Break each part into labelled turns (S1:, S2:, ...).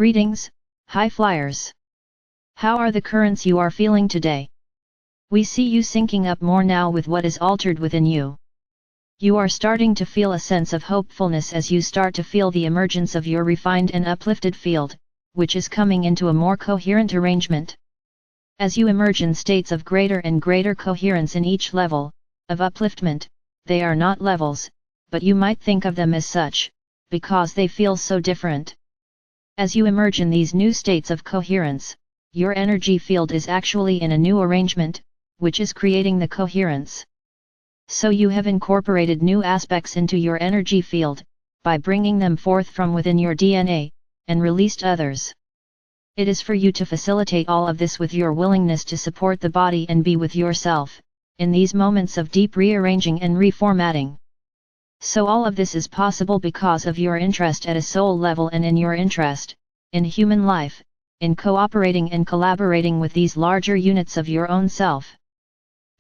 S1: Greetings, high flyers. How are the currents you are feeling today? We see you syncing up more now with what is altered within you. You are starting to feel a sense of hopefulness as you start to feel the emergence of your refined and uplifted field, which is coming into a more coherent arrangement. As you emerge in states of greater and greater coherence in each level of upliftment, they are not levels, but you might think of them as such, because they feel so different. As you emerge in these new states of coherence, your energy field is actually in a new arrangement, which is creating the coherence. So you have incorporated new aspects into your energy field, by bringing them forth from within your DNA, and released others. It is for you to facilitate all of this with your willingness to support the body and be with yourself, in these moments of deep rearranging and reformatting. So all of this is possible because of your interest at a soul level and in your interest, in human life, in cooperating and collaborating with these larger units of your own self.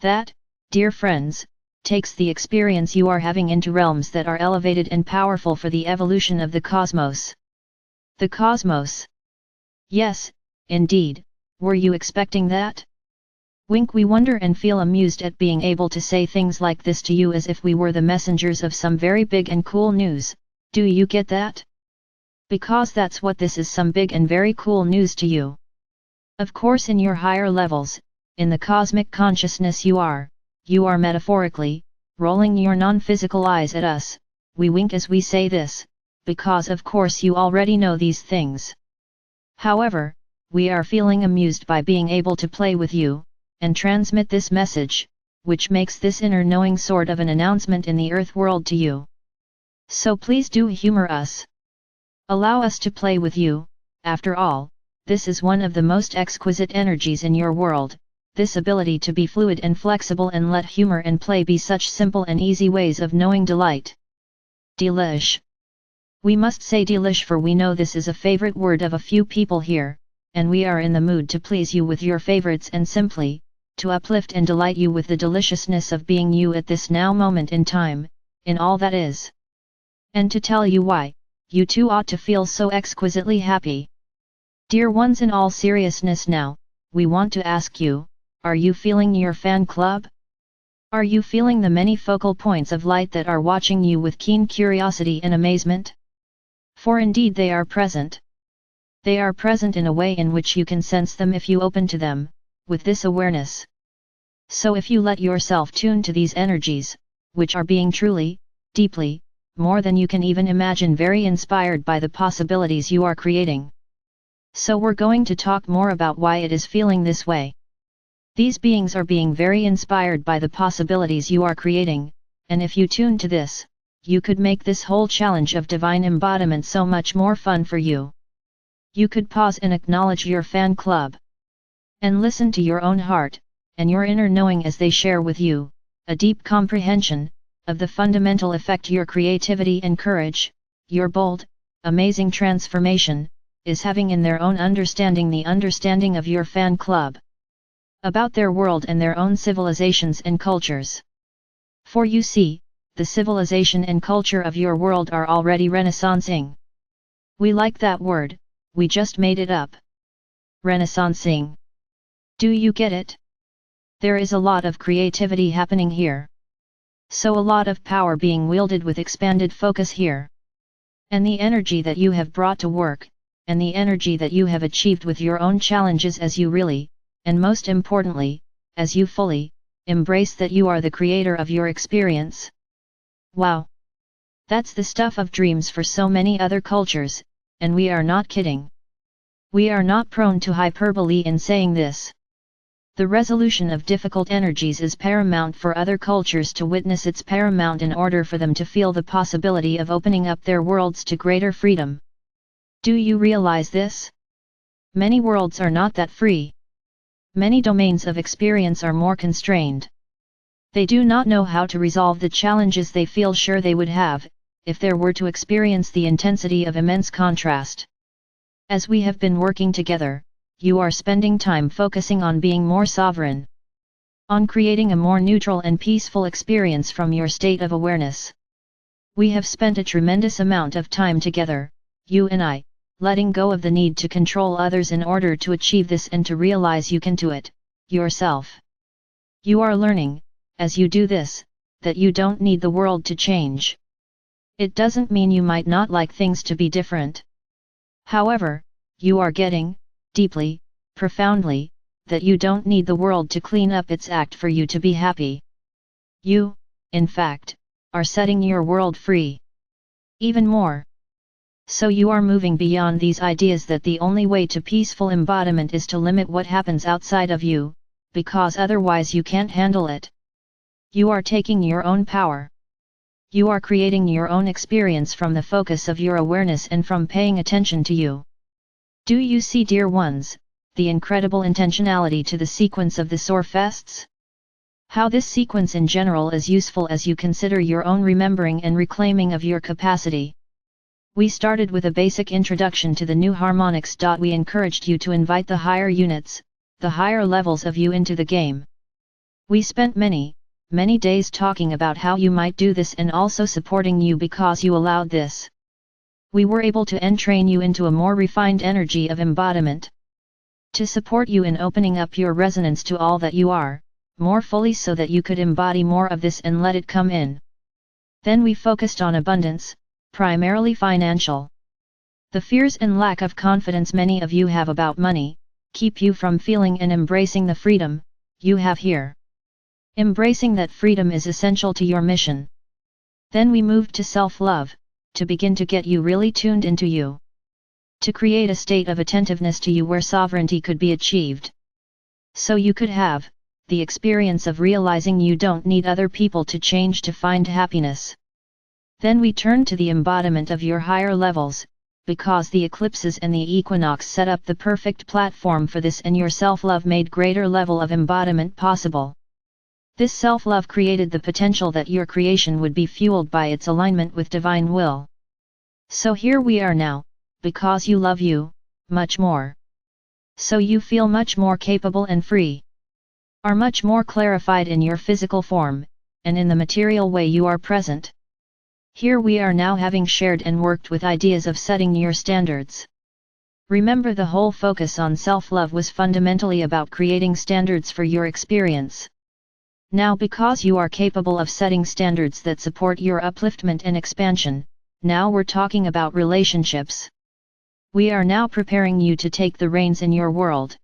S1: That, dear friends, takes the experience you are having into realms that are elevated and powerful for the evolution of the cosmos. The cosmos. Yes, indeed, were you expecting that? Wink. We wonder and feel amused at being able to say things like this to you as if we were the messengers of some very big and cool news. Do you get that? Because that's what this is, some big and very cool news to you. Of course, in your higher levels, in the cosmic consciousness you are metaphorically, rolling your non-physical eyes at us. We wink as we say this, because of course you already know these things. However, we are feeling amused by being able to play with you, and transmit this message, which makes this inner knowing sort of an announcement in the earth world to you. So please do humor us. Allow us to play with you. After all, this is one of the most exquisite energies in your world, this ability to be fluid and flexible and let humor and play be such simple and easy ways of knowing delight. Delish. We must say delish, for we know this is a favorite word of a few people here, and we are in the mood to please you with your favorites and simply, to uplift and delight you with the deliciousness of being you at this now moment in time, in all that is. And to tell you why, you too ought to feel so exquisitely happy. Dear ones, in all seriousness now, we want to ask you, are you feeling your fan club? Are you feeling the many focal points of light that are watching you with keen curiosity and amazement? For indeed they are present. They are present in a way in which you can sense them if you open to them, with this awareness. So if you let yourself tune to these energies, which are being truly, deeply, more than you can even imagine, very inspired by the possibilities you are creating. So we're going to talk more about why it is feeling this way. These beings are being very inspired by the possibilities you are creating, and if you tune to this, you could make this whole challenge of divine embodiment so much more fun for you. You could pause and acknowledge your fan club. And listen to your own heart, and your inner knowing as they share with you, a deep comprehension, of the fundamental effect your creativity and courage, your bold, amazing transformation, is having in their own understanding, the understanding of your fan club. About their world and their own civilizations and cultures. For you see, the civilization and culture of your world are already renaissancing. We like that word, we just made it up. Renaissancing. Do you get it? There is a lot of creativity happening here. So a lot of power being wielded with expanded focus here. And the energy that you have brought to work, and the energy that you have achieved with your own challenges as you really, and most importantly, as you fully, embrace that you are the creator of your experience. Wow! That's the stuff of dreams for so many other cultures, and we are not kidding. We are not prone to hyperbole in saying this. The resolution of difficult energies is paramount for other cultures to witness. It's paramount in order for them to feel the possibility of opening up their worlds to greater freedom. Do you realize this? Many worlds are not that free. Many domains of experience are more constrained. They do not know how to resolve the challenges they feel sure they would have, if there were to experience the intensity of immense contrast. As we have been working together, you are spending time focusing on being more sovereign. On creating a more neutral and peaceful experience from your state of awareness. We have spent a tremendous amount of time together, you and I, letting go of the need to control others in order to achieve this and to realize you can do it, yourself. You are learning, as you do this, that you don't need the world to change. It doesn't mean you might not like things to be different. However, you are getting, deeply, profoundly, that you don't need the world to clean up its act for you to be happy. You, in fact, are setting your world free. Even more. So you are moving beyond these ideas that the only way to peaceful embodiment is to limit what happens outside of you, because otherwise you can't handle it. You are taking your own power. You are creating your own experience from the focus of your awareness and from paying attention to you. Do you see, dear ones, the incredible intentionality to the sequence of the Soar Fests? How this sequence in general is useful as you consider your own remembering and reclaiming of your capacity. We started with a basic introduction to the new harmonics. We encouraged you to invite the higher units, the higher levels of you into the game. We spent many days talking about how you might do this and also supporting you because you allowed this. We were able to entrain you into a more refined energy of embodiment. To support you in opening up your resonance to all that you are, more fully so that you could embody more of this and let it come in. Then we focused on abundance, primarily financial. The fears and lack of confidence many of you have about money, keep you from feeling and embracing the freedom you have here. Embracing that freedom is essential to your mission. Then we moved to self-love, to begin to get you really tuned into you. To create a state of attentiveness to you where sovereignty could be achieved. So you could have the experience of realizing you don't need other people to change to find happiness. Then we turned to the embodiment of your higher levels, because the eclipses and the equinox set up the perfect platform for this, and your self-love made greater level of embodiment possible. This self-love created the potential that your creation would be fueled by its alignment with divine will. So here we are now, because you love you, much more. So you feel much more capable and free. Are much more clarified in your physical form, and in the material way you are present. Here we are now, having shared and worked with ideas of setting your standards. Remember, the whole focus on self-love was fundamentally about creating standards for your experience. Now, because you are capable of setting standards that support your upliftment and expansion, now we're talking about relationships. We are now preparing you to take the reins in your world.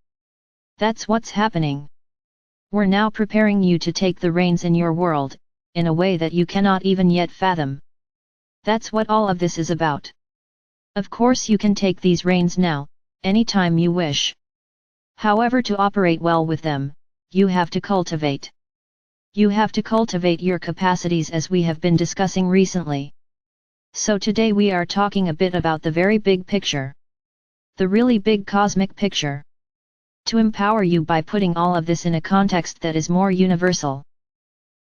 S1: That's what's happening. We're now preparing you to take the reins in your world, in a way that you cannot even yet fathom. That's what all of this is about. Of course you can take these reins now, anytime you wish. However, to operate well with them, you have to cultivate. You have to cultivate your capacities, as we have been discussing recently. So today we are talking a bit about the very big picture. The really big cosmic picture. To empower you by putting all of this in a context that is more universal.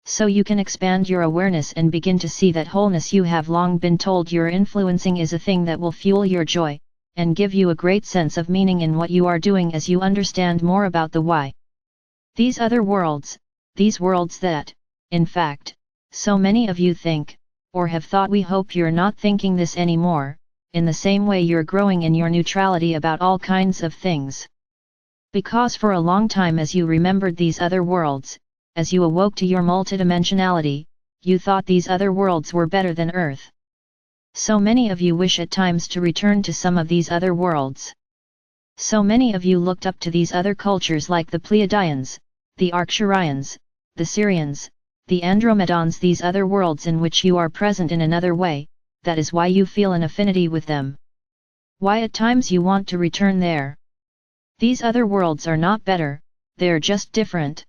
S1: So you can expand your awareness and begin to see that wholeness you have long been told you're influencing is a thing that will fuel your joy, and give you a great sense of meaning in what you are doing as you understand more about the why. These other worlds, these worlds that, in fact, so many of you think, or have thought. We hope you're not thinking this anymore, in the same way you're growing in your neutrality about all kinds of things. Because for a long time, as you remembered these other worlds, as you awoke to your multidimensionality, you thought these other worlds were better than Earth. So many of you wish at times to return to some of these other worlds. So many of you looked up to these other cultures like the Pleiadians, the Arcturians, the Syrians, the Andromedans, these other worlds in which you are present in another way. That is why you feel an affinity with them. Why at times you want to return there. These other worlds are not better, they're just different.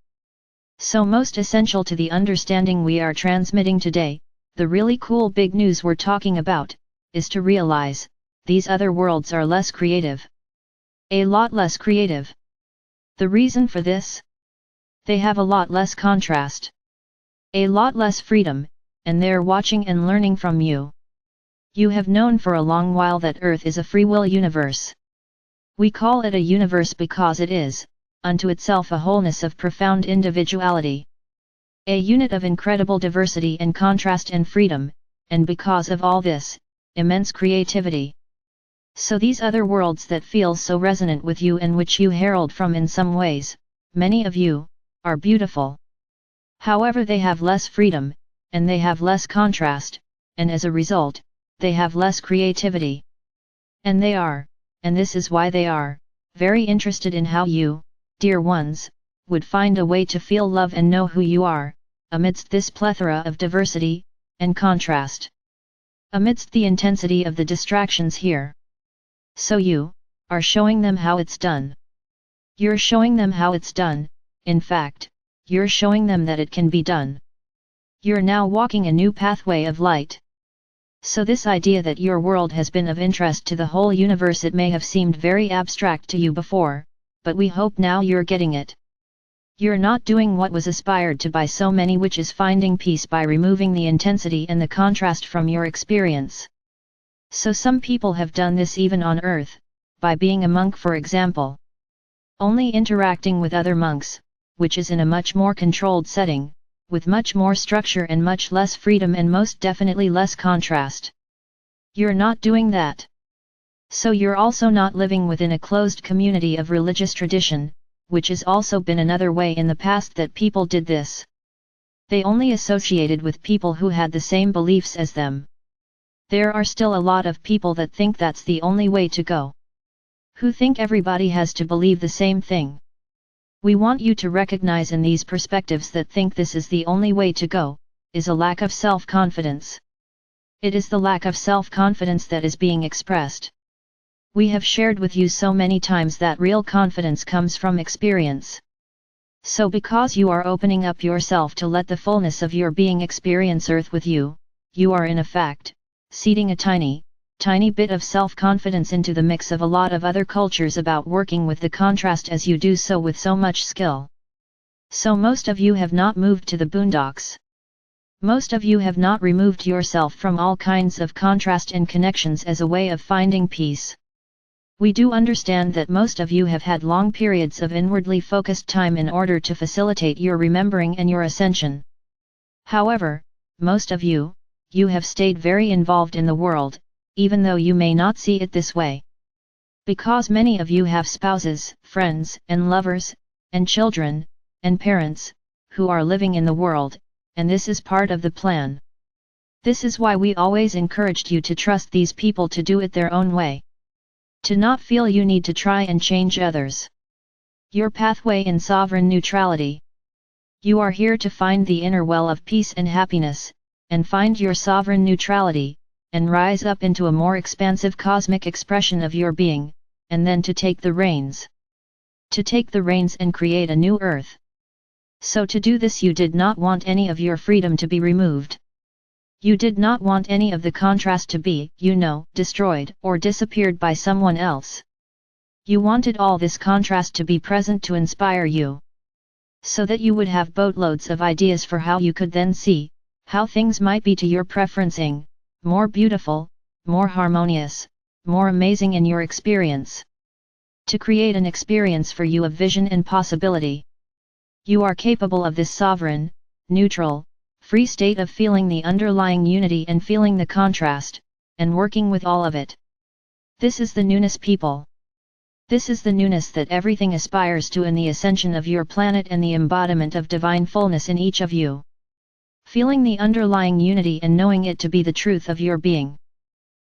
S1: So most essential to the understanding we are transmitting today, the really cool big news we're talking about, is to realize, these other worlds are less creative. A lot less creative. The reason for this? They have a lot less contrast. A lot less freedom, and they're watching and learning from you. You have known for a long while that Earth is a free will universe. We call it a universe because it is, unto itself, a wholeness of profound individuality. A unit of incredible diversity and contrast and freedom, and because of all this, immense creativity. So these other worlds that feel so resonant with you and which you herald from in some ways, many of you, are beautiful. However, they have less freedom, and they have less contrast, and as a result, they have less creativity. And they are, and this is why they are, very interested in how you, dear ones, would find a way to feel love and know who you are, amidst this plethora of diversity, and contrast. Amidst the intensity of the distractions here. So you, are showing them how it's done. You're showing them how it's done, in fact, you're showing them that it can be done. You're now walking a new pathway of light. So this idea that your world has been of interest to the whole universe, it may have seemed very abstract to you before, but we hope now you're getting it. You're not doing what was aspired to by so many, which is finding peace by removing the intensity and the contrast from your experience. So some people have done this even on earth, by being a monk for example. Only interacting with other monks, which is in a much more controlled setting, with much more structure and much less freedom and most definitely less contrast. You're not doing that. So you're also not living within a closed community of religious tradition, which has also been another way in the past that people did this. They only associated with people who had the same beliefs as them. There are still a lot of people that think that's the only way to go. Who think everybody has to believe the same thing. We want you to recognize in these perspectives that think this is the only way to go, is a lack of self-confidence. It is the lack of self-confidence that is being expressed. We have shared with you so many times that real confidence comes from experience. So because you are opening up yourself to let the fullness of your being experience earth with you, you are in effect, seeding a tiny bit of self-confidence into the mix of a lot of other cultures about working with the contrast as you do so with so much skill. So most of you have not moved to the boondocks. Most of you have not removed yourself from all kinds of contrast and connections as a way of finding peace. We do understand that most of you have had long periods of inwardly focused time in order to facilitate your remembering and your ascension. However, most of you have stayed very involved in the world, even though you may not see it this way. Because many of you have spouses, friends, and lovers, and children, and parents, who are living in the world, and this is part of the plan. This is why we always encouraged you to trust these people to do it their own way. To not feel you need to try and change others. Your pathway in sovereign neutrality. You are here to find the inner well of peace and happiness, and find your sovereign neutrality, and rise up into a more expansive cosmic expression of your being, and then to take the reins. To take the reins and create a new earth. So to do this you did not want any of your freedom to be removed. You did not want any of the contrast to be, destroyed or disappeared by someone else. You wanted all this contrast to be present to inspire you. So that you would have boatloads of ideas for how you could then see, how things might be to your preferencing, more beautiful, more harmonious, more amazing in your experience. To create an experience for you of vision and possibility. You are capable of this sovereign, neutral, free state of feeling the underlying unity and feeling the contrast, and working with all of it. This is the newness, people. This is the newness that everything aspires to in the ascension of your planet and the embodiment of divine fullness in each of you. Feeling the underlying unity and knowing it to be the truth of your being.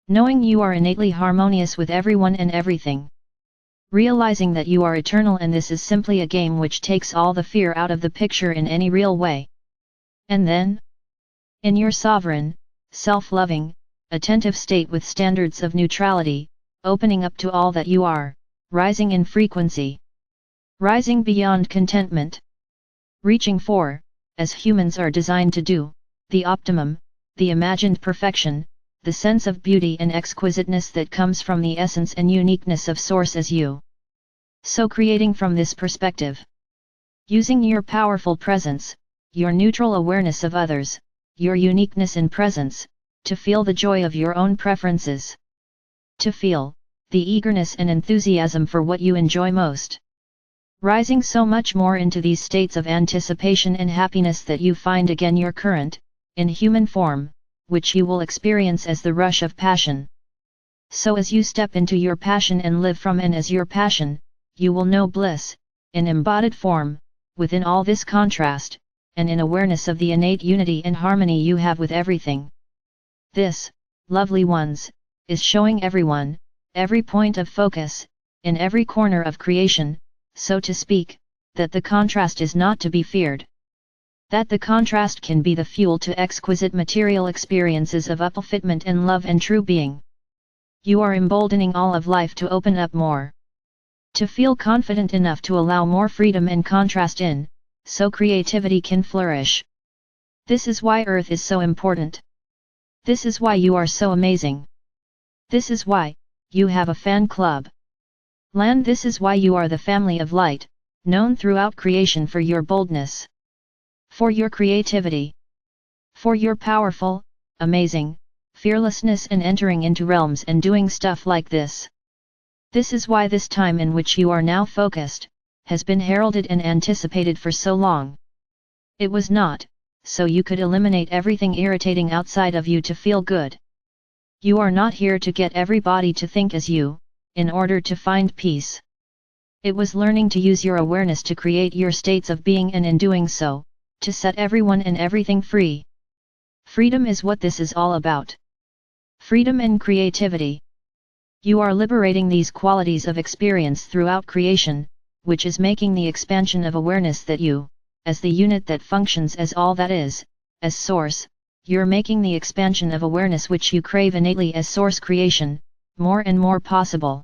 S1: Knowing you are innately harmonious with everyone and everything. Realizing that you are eternal and this is simply a game which takes all the fear out of the picture in any real way. And then, in your sovereign, self-loving, attentive state with standards of neutrality, opening up to all that you are, rising in frequency. Rising beyond contentment. Reaching for, as humans are designed to do, the optimum, the imagined perfection, the sense of beauty and exquisiteness that comes from the essence and uniqueness of Source as you. So creating from this perspective. Using your powerful presence, your neutral awareness of others, your uniqueness in presence, to feel the joy of your own preferences. To feel the eagerness and enthusiasm for what you enjoy most. Rising so much more into these states of anticipation and happiness that you find again your current, in human form, which you will experience as the rush of passion. So as you step into your passion and live from and as your passion, you will know bliss, in embodied form, within all this contrast, and in awareness of the innate unity and harmony you have with everything. This, lovely ones, is showing everyone, every point of focus, in every corner of creation, so to speak, that the contrast is not to be feared. That the contrast can be the fuel to exquisite material experiences of upliftment and love and true being. You are emboldening all of life to open up more. To feel confident enough to allow more freedom and contrast in, so creativity can flourish. This is why Earth is so important. This is why you are so amazing. This is why you have a fan club. Land, this is why you are the family of light, known throughout creation for your boldness. For your creativity. For your powerful, amazing, fearlessness in entering into realms and doing stuff like this. This is why this time in which you are now focused, has been heralded and anticipated for so long. It was not, so you could eliminate everything irritating outside of you to feel good. You are not here to get everybody to think as you, in order to find peace. It was learning to use your awareness to create your states of being and in doing so, to set everyone and everything free. Freedom is what this is all about. Freedom and creativity. You are liberating these qualities of experience throughout creation, which is making the expansion of awareness that you, as the unit that functions as all that is, as source, you're making the expansion of awareness which you crave innately as source creation, more and more possible.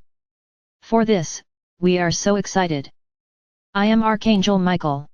S1: For this, we are so excited. I am Archangel Michael.